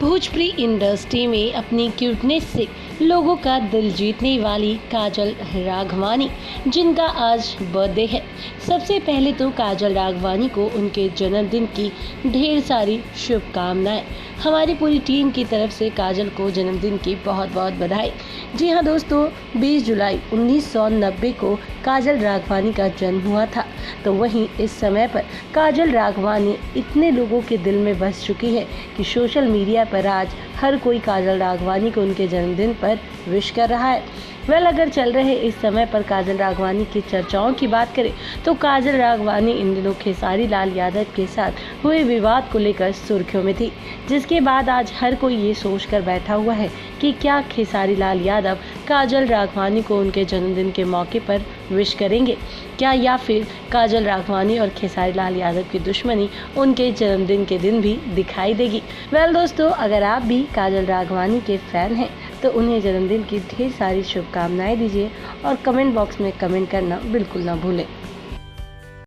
Bhojpuri industry में अपनी cuteness से लोगों का दिल जीतने वाली काजल राघवानी, जिनका आज बर्थडे है। सबसे पहले तो काजल राघवानी को उनके जन्मदिन की ढेर सारी शुभकामनाएं। हमारी पूरी टीम की तरफ से काजल को जन्मदिन की बहुत बहुत बधाई। जी हाँ दोस्तों, 20 जुलाई 1990 को काजल राघवानी का जन्म हुआ था। तो वहीं इस समय पर काजल राघवानी इतने लोगों के दिल में बस चुकी है कि सोशल मीडिया पर आज हर कोई काजल राघवानी को उनके जन्मदिन पर विश कर रहा है। अगर चल रहे इस समय पर काजल राघवानी की चर्चाओं की बात करें तो काजल राघवानी इन दिनों खेसारी लाल यादव के साथ हुए विवाद को लेकर सुर्खियों में थी, जिसके बाद आज हर कोई ये सोच कर बैठा हुआ है कि क्या खेसारी लाल यादव काजल राघवानी को उनके जन्मदिन के मौके पर विश करेंगे क्या, या फिर काजल राघवानी और खेसारी लाल यादव की दुश्मनी उनके जन्मदिन के दिन भी दिखाई देगी। दोस्तों, अगर आप भी काजल राघवानी के फैन हैं तो उन्हें जन्मदिन की ढेर सारी शुभकामनाएं दीजिए और कमेंट बॉक्स में कमेंट करना बिल्कुल ना भूलें।